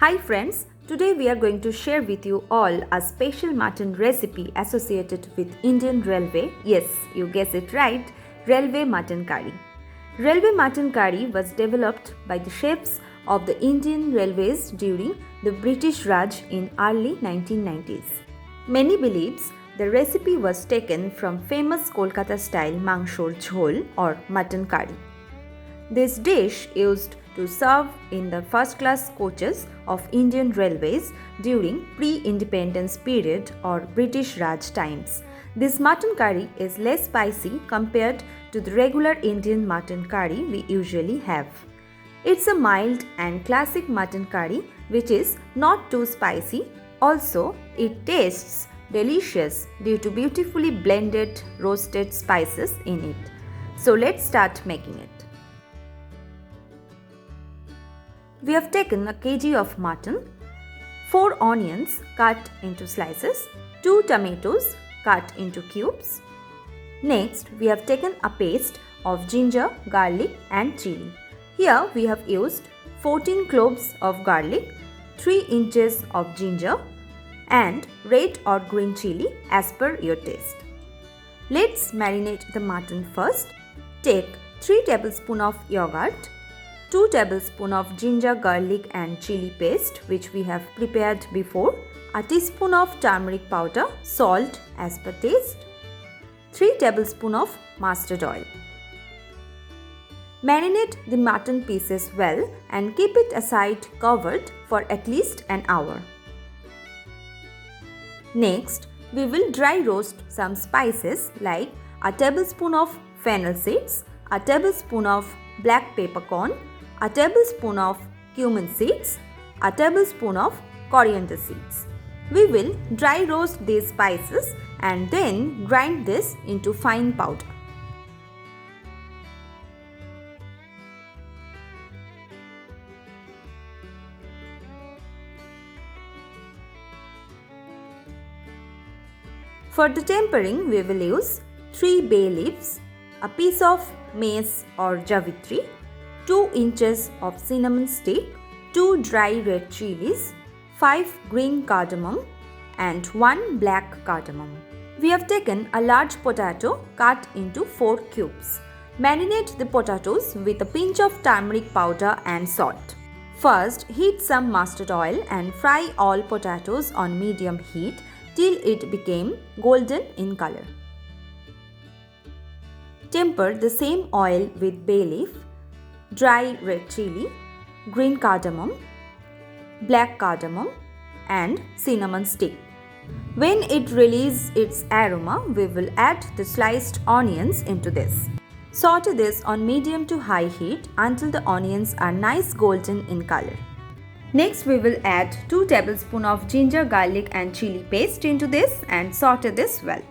Hi friends, today we are going to share with you all a special mutton recipe associated with Indian Railway. Yes, you guess it right, Railway mutton curry. Railway mutton curry was developed by the chefs of the Indian Railways during the British Raj in early 1990s. Many believes the recipe was taken from famous Kolkata style mangshor jhol or mutton curry. This dish used to serve in the first-class coaches of Indian Railways during pre-independence period or British Raj times. This mutton curry is less spicy compared to the regular Indian mutton curry we usually have. It's a mild and classic mutton curry which is not too spicy. Also, it tastes delicious due to beautifully blended roasted spices in it. So let's start making it. We have taken a kg of mutton, 4 onions cut into slices, 2 tomatoes cut into cubes. Next, we have taken a paste of ginger, garlic and chili. Here we have used 14 cloves of garlic, 3 inches of ginger and red or green chili as per your taste. Let's marinate the mutton first. Take 3 tablespoons of yogurt, 2 tablespoons of ginger, garlic and chili paste which we have prepared before, a teaspoon of turmeric powder, salt as per taste, 3 tablespoons of mustard oil. Marinate the mutton pieces well and keep it aside covered for at least an hour. Next, we will dry roast some spices like a tablespoon of fennel seeds, a tablespoon of black peppercorn, a tablespoon of cumin seeds, a tablespoon of coriander seeds. We will dry roast these spices and then grind this into fine powder. For the tempering, we will use 3 bay leaves, a piece of mace or javitri, 2 inches of cinnamon stick, 2 dry red chilies, 5 green cardamom and 1 black cardamom. We have taken a large potato cut into 4 cubes. Marinate the potatoes with a pinch of turmeric powder and salt. First, heat some mustard oil and fry all potatoes on medium heat till it became golden in color. Temper the same oil with bay leaf, dry red chili, green cardamom, black cardamom and cinnamon stick. When it releases its aroma, we will add the sliced onions into this. Saute this on medium to high heat until the onions are nice golden in color. Next, we will add 2 tablespoons of ginger, garlic and chili paste into this and saute this well.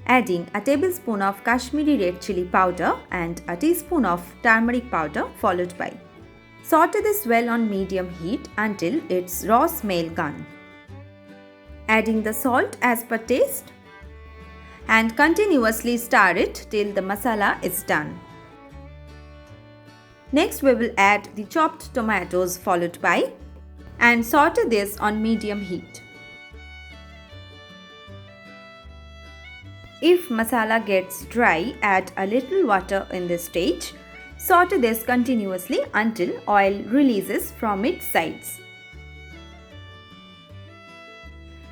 Adding a tablespoon of Kashmiri red chili powder and a teaspoon of turmeric powder followed by. Saute this well on medium heat until its raw smell gone. Adding the salt as per taste and continuously stir it till the masala is done. Next, we will add the chopped tomatoes followed by and saute this on medium heat. If masala gets dry, add a little water in this stage. Saute this continuously until oil releases from its sides.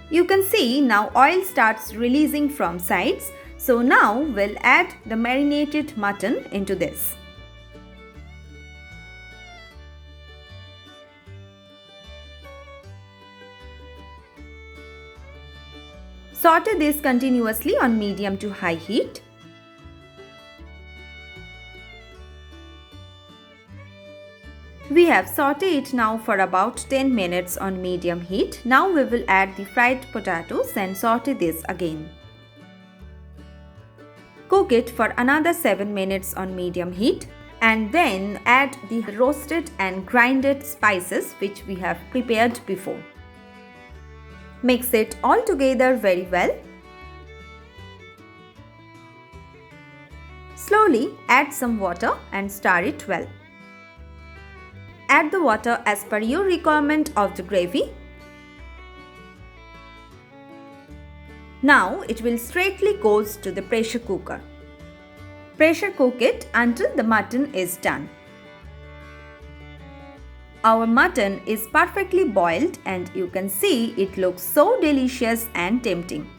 You can see now oil starts releasing from sides. So now we'll add the marinated mutton into this. Saute this continuously on medium to high heat. We have sauteed it now for about 10 minutes on medium heat. Now we will add the fried potatoes and saute this again. Cook it for another 7 minutes on medium heat and then add the roasted and grinded spices which we have prepared before. Mix it all together very well. Slowly add some water and stir it well. Add the water as per your requirement of the gravy. Now it will straightly goes to the pressure cooker. Pressure cook it until the mutton is done. Our mutton is perfectly boiled and you can see it looks so delicious and tempting.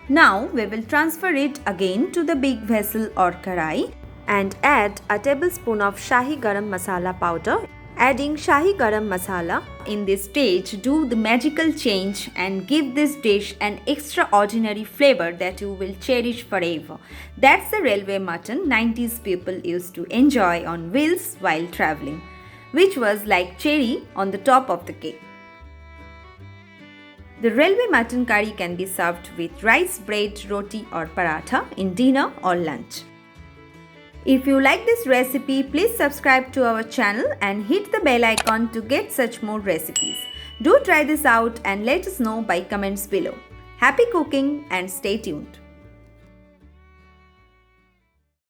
Now we will transfer it again to the big vessel or karai and add a tablespoon of Shahi Garam Masala powder. Adding Shahi Garam Masala in this stage do the magical change and give this dish an extraordinary flavor that you will cherish forever. That's the railway mutton 90s people used to enjoy on wheels while traveling, which was like cherry on the top of the cake. The railway mutton curry can be served with rice, bread, roti or paratha in dinner or lunch. If you like this recipe, please subscribe to our channel and hit the bell icon to get such more recipes. Do try this out and let us know by comments below. Happy cooking and stay tuned.